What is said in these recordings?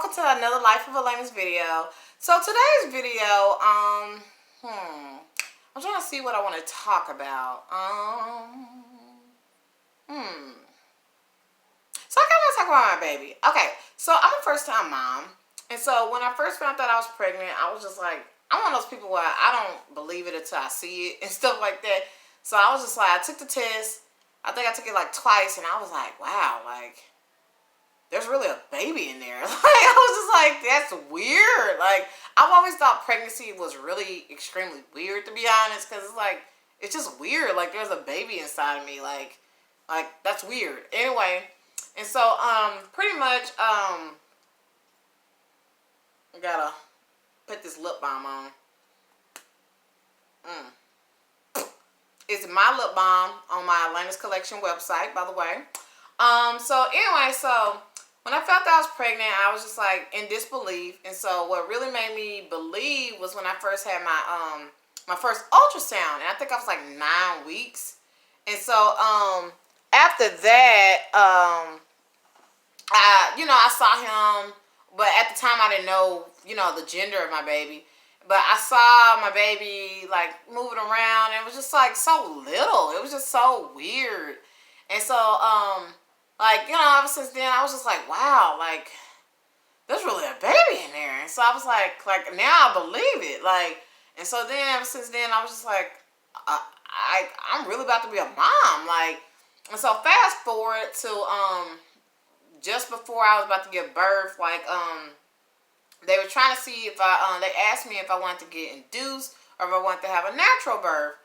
welcome to another Life of Elena's video. So today's video, I'm trying to see what I want to talk about. So I kind of want to talk about my baby. Okay, so I'm a first-time mom, and so when I first found out I was pregnant, I was just like, I'm one of those people where I don't believe it until I see it and stuff like that. So I was just like, I took the test. I think I took it like twice, and I was like, wow, like, there's really a baby in there. Like, I was just like, that's weird. Like, I've always thought pregnancy was really extremely weird, to be honest, because it's like, it's just weird. Like, there's a baby inside of me. Like that's weird. Anyway, and so, pretty much, I gotta put this lip balm on. It's my lip balm on my Atlantis Collection website, by the way. So anyway, so when I felt that I was pregnant, I was just like in disbelief. And so what really made me believe was when I first had my my first ultrasound, and I think I was like 9 weeks. And so after that, I saw him, but at the time I didn't know, the gender of my baby. But I saw my baby like moving around, and it was just like so little. It was just so weird. And so ever since then, I was just like, wow, like, there's really a baby in there. And so I was like now I believe it. Like, and so then, ever since then, I was just like, I'm really about to be a mom. Like, and so fast forward to, just before I was about to give birth, like, they were trying to see if they asked me if I wanted to get induced or if I wanted to have a natural birth.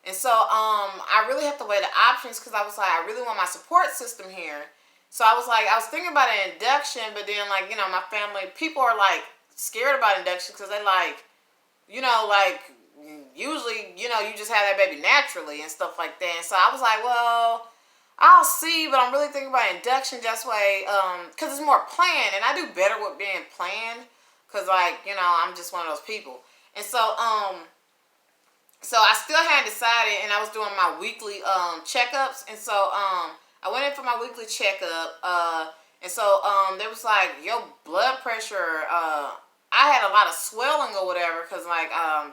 And so, I really have to weigh the options because I was like, I really want my support system here. So I was thinking about an induction, but then my family, people are like scared about induction because they usually, you just have that baby naturally and stuff like that. And so I was like, well, I'll see, but I'm really thinking about induction just way, because it's more planned, and I do better with being planned because I'm just one of those people. And so, so I still hadn't decided, and I was doing my weekly checkups, and so I went in for my weekly checkup, and so they was like, your blood pressure, I had a lot of swelling or whatever, because I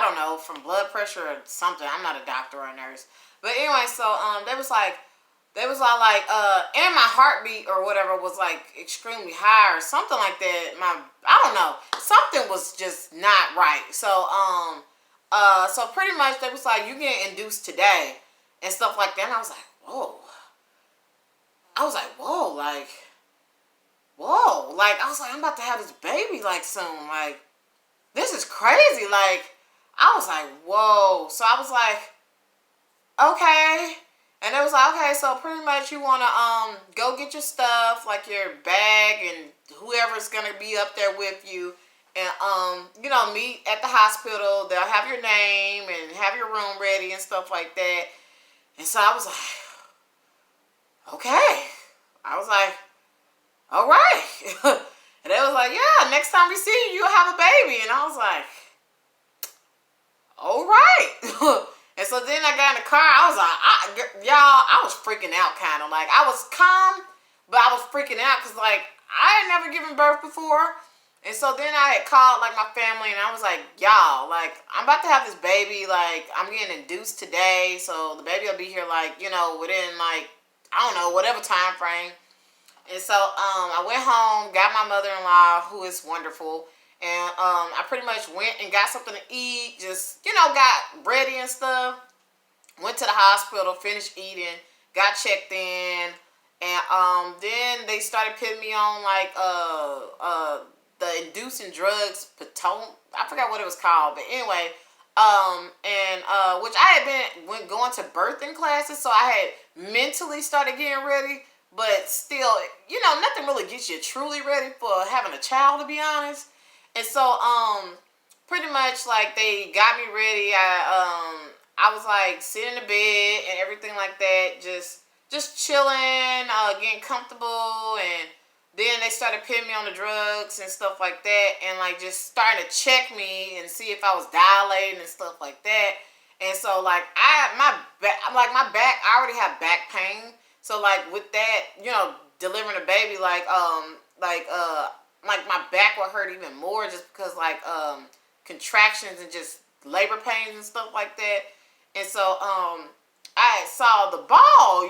don't know, from blood pressure or something. I'm not a doctor or a nurse, but anyway, so they was all like, and my heartbeat or whatever was like extremely high or something like that. I don't know, something was just not right. So so pretty much they was like, you getting induced today and stuff like that. And I was like, whoa. I was like, whoa, like, I was like, I'm about to have this baby like soon. Like, this is crazy. Like, I was like, whoa. So I was like, okay. And it was like, okay, so pretty much you want to go get your stuff, like your bag and whoever's going to be up there with you. And, meet at the hospital. They'll have your name and have your room ready and stuff like that. And so I was like, okay. I was like, all right. And they was like, yeah, next time we see you, you'll have a baby. And I was like, all right. And so then I got in the car. I was like, I was freaking out kind of. Like, I was calm, but I was freaking out because, like, I had never given birth before. And so then I had called, like, my family, and I was like, y'all, like, I'm about to have this baby. Like, I'm getting induced today. So the baby will be here, like, within, like, I don't know, whatever time frame. And so I went home, got my mother-in-law, who is wonderful. And I pretty much went and got something to eat, just, got ready and stuff. Went to the hospital, finished eating, got checked in. And then they started putting me on, like, the inducing drugs, I forgot what it was called. But anyway, which I had been going to birthing classes, so I had mentally started getting ready. But still, nothing really gets you truly ready for having a child, to be honest. And so, pretty much, like, they got me ready. I was, like, sitting in the bed and everything like that, just chilling, getting comfortable, and then they started putting me on the drugs and stuff like that, and, like, just starting to check me and see if I was dilating and stuff like that. And so, like, my back, I already have back pain. So, like, with that, delivering a baby, like my back would hurt even more just because like contractions and just labor pains and stuff like that. And so I saw the ball,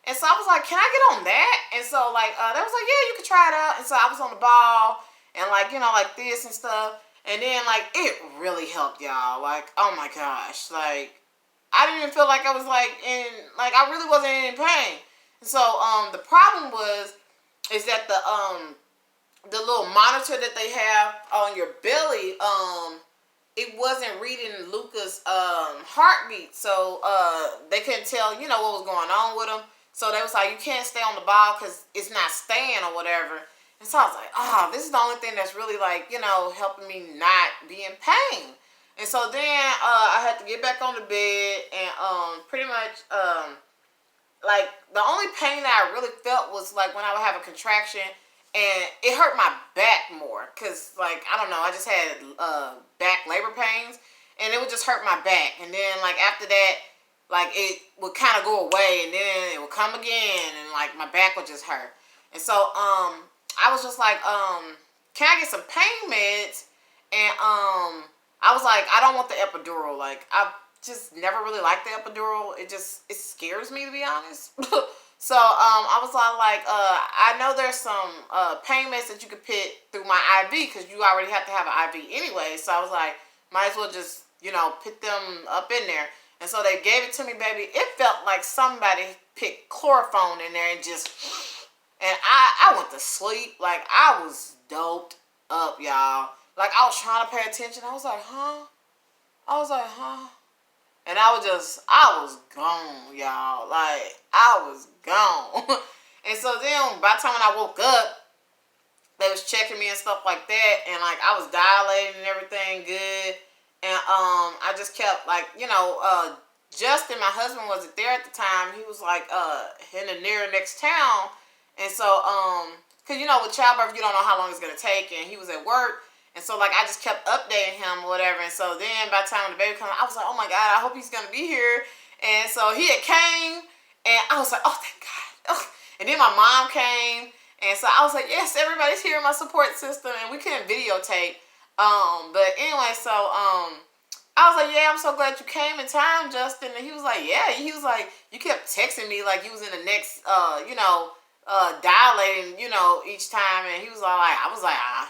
and so I was like, can I get on that? And so like they was like, yeah, you can try it out. And so I was on the ball and like like this and stuff. And then like it really helped, y'all. Like, oh my gosh, like I didn't even feel like I was like I really wasn't in pain. And so the problem is that the little monitor that they have on your belly, it wasn't reading Luca's heartbeat, so they couldn't tell what was going on with him. So they was like, you can't stay on the ball because it's not staying or whatever. And so I was like, this is the only thing that's really like helping me not be in pain. And so then I had to get back on the bed and pretty much like the only pain that I really felt was like when I would have a contraction. And it hurt my back more because, like, I don't know, I just had back labor pains, and it would just hurt my back. And then, like, after that, like, it would kind of go away, and then it would come again, and, like, my back would just hurt. And so, I was just like, can I get some pain meds? And I was like, I don't want the epidural. Like, I just never really liked the epidural. It scares me, to be honest. So I was like, I know there's some pain meds that you could put through my IV because you already have to have an IV anyway. So I was like, might as well just, put them up in there. And so they gave it to me, baby. It felt like somebody put chloroform in there and I went to sleep. Like, I was doped up, y'all. Like, I was trying to pay attention. I was like, huh? And I was gone, y'all. Like, I was gone. And so then, by the time when I woke up, they was checking me and stuff like that. And, like, I was dilating and everything good. And I just kept, like, Justin, my husband, wasn't there at the time. He was, like, in the next town. And so, because, with childbirth, you don't know how long it's going to take. And he was at work. And so, like, I just kept updating him or whatever. And so then by the time the baby came, I was like, oh, my God, I hope he's going to be here. And so he had came. And I was like, oh, thank God. Ugh. And then my mom came. And so I was like, yes, everybody's here in my support system. And we couldn't videotape. But anyway, so I was like, yeah, I'm so glad you came in time, Justin. And he was like, yeah. He was like, you kept texting me like you was in the next, dilating, each time. And he was all like,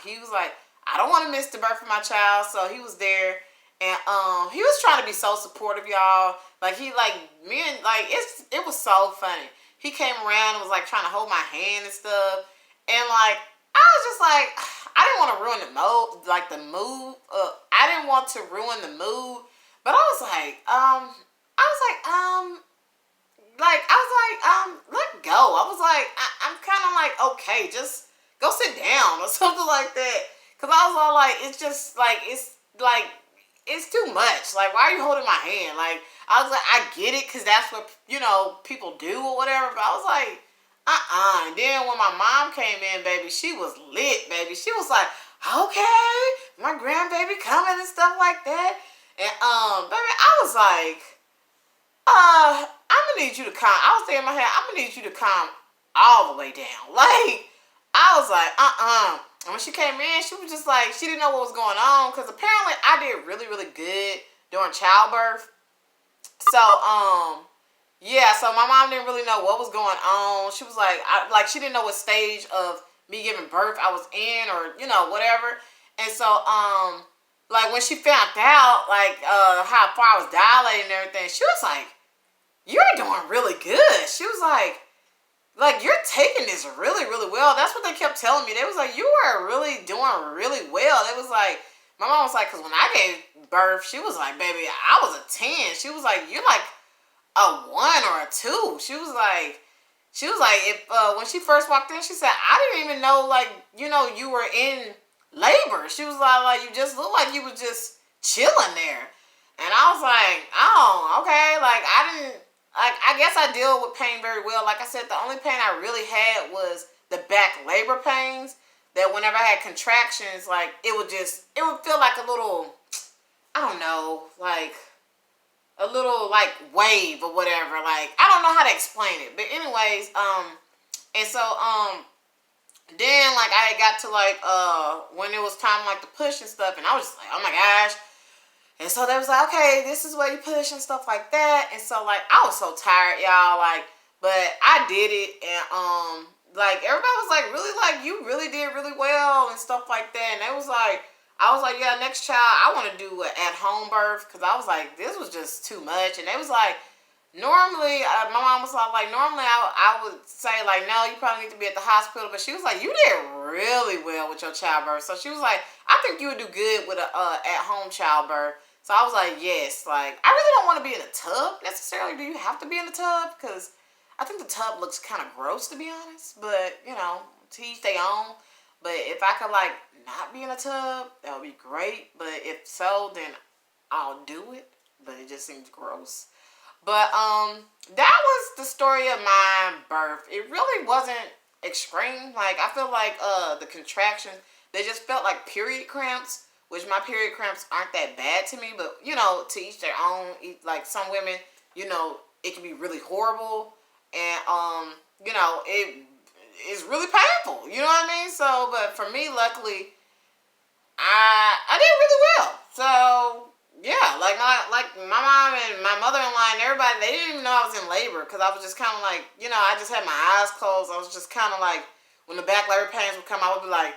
he was like, I don't want to miss the birth of my child. So he was there. And he was trying to be so supportive, y'all. Like, he, like, me and, like, it was so funny. He came around and was, like, trying to hold my hand and stuff. And, like, I was just like, I didn't want to ruin the mood. I didn't want to ruin the mood. But I was like, let go. I was like, I'm kind of like, okay, just go sit down or something like that. Because I was all like, it's just, like, it's too much. Like, why are you holding my hand? Like, I was like, I get it because that's what, people do or whatever. But I was like, And then when my mom came in, baby, she was lit, baby. She was like, okay, my grandbaby coming and stuff like that. And, baby, I was like, I'm going to need you to calm. I was saying in my head, I'm going to need you to calm all the way down. Like, I was like, And when she came in, she was just like, she didn't know what was going on. Because apparently I did really, really good during childbirth. So, yeah, so my mom didn't really know what was going on. She was like, she didn't know what stage of me giving birth I was in or, whatever. And so, like, when she found out, like, how far I was dilating and everything, she was like, you're doing really good. She was like, you're taking this really, really well. That's what they kept telling me. They was like, you are really doing really well. They was like, my mom was like, because when I gave birth, she was like, baby, I was a 10. She was like, you're like a 1 or a 2. She was like, if when she first walked in, she said, I didn't even know, like, you were in labor. She was like, you just look like you were just chilling there. And I was like, oh, okay. Like, I guess I deal with pain very well. Like I said, the only pain I really had was the back labor pains. That whenever I had contractions, like, it would feel like a little, I don't know, like, a little, like, wave or whatever. Like, I don't know how to explain it. But anyways, and so, Then like I got to like when it was time like to push and stuff, and I was just like, oh my gosh. And so they was like, okay, this is where you push and stuff like that. And so like I was so tired, y'all, like, but I did it, and like everybody was like, really, like you really did really well and stuff like that. And they was like, I was like, yeah, next child I want to do an at-home birth, because I was like, this was just too much. And they was like, normally, my mom was like normally I would say like, no, you probably need to be at the hospital, but she was like, you did really well with your childbirth. So she was like, I think you would do good with a at-home childbirth. So I was like, yes, like I really don't want to be in a tub necessarily. Do you have to be in the tub? Because I think the tub looks kind of gross, to be honest. But you know, to each their own. But if I could like not be in a tub, that would be great. But if so, then I'll do it. But it just seems gross. But that was the story of my birth. It really wasn't extreme. Like I feel like the contractions, they just felt like period cramps, which my period cramps aren't that bad to me, but you know, to each their own. Like some women, you know, it can be really horrible, and you know, it is really painful. You know what I mean? So, but for me, luckily, I did really well. So yeah, like my mom and my mother-in-law and everybody, they didn't even know I was in labor, because I was just kind of like, you know, I just had my eyes closed. I was just kind of like, when the back labor pains would come, I would be like,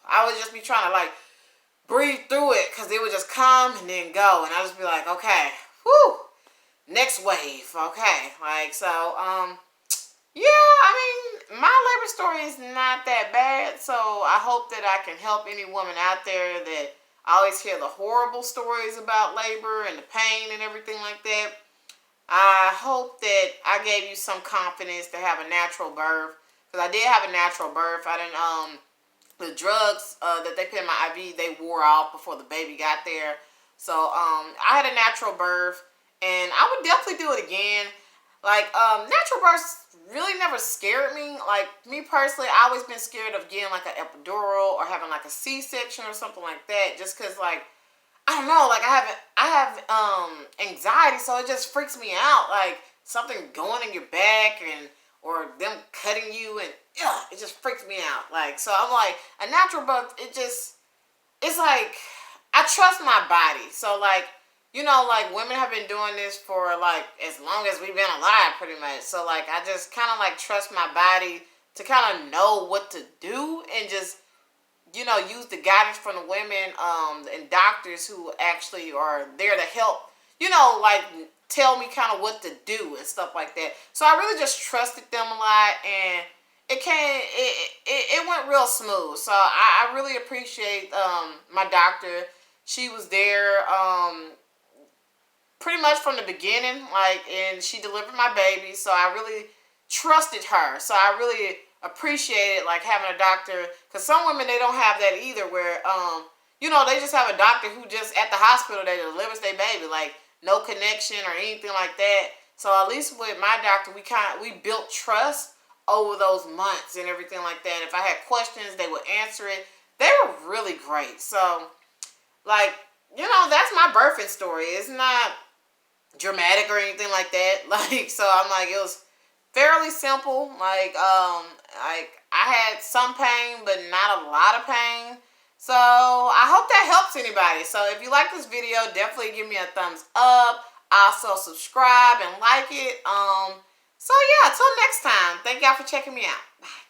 I would just be trying to like breathe through it, because it would just come and then go, and I just be like, okay, whew, next wave, okay, like so, yeah, I mean, my labor story is not that bad, so I hope that I can help any woman out there that I always hear the horrible stories about labor and the pain and everything like that. I hope that I gave you some confidence to have a natural birth, because I did have a natural birth. I didn't, the drugs that they put in my IV, they wore off before the baby got there. So I had a natural birth, and I would definitely do it again. Like natural births really never scared me. Like me personally, I always been scared of getting like an epidural or having like a C-section or something like that, just because like I don't know, like I have anxiety, so it just freaks me out, like something going in your back and or them cutting you, and it just freaks me out. Like, so I'm like, a natural birth, it's like I trust my body. So like, you know, like women have been doing this for like as long as we've been alive, pretty much. So like I just kind of like trust my body to kind of know what to do, and just, you know, use the guidance from the women and doctors who actually are there to help, you know, like tell me kind of what to do and stuff like that. So I really just trusted them a lot, and it went real smooth. So I really appreciate my doctor. She was there pretty much from the beginning, like, and she delivered my baby, so I really trusted her. So I really appreciated like having a doctor, because some women, they don't have that either, where you know, they just have a doctor who just at the hospital that delivers their baby, like no connection or anything like that. So at least with my doctor, we built trust over those months and everything like that. And if I had questions, they would answer it. They were really great. So like, you know, that's my birthing story. It's not dramatic or anything like that. Like, so I'm like, it was fairly simple. Like I had some pain, but not a lot of pain. So I hope that helps anybody. So if you like this video, definitely give me a thumbs up. Also subscribe and like it. So yeah, until next time. Thank y'all for checking me out. Bye.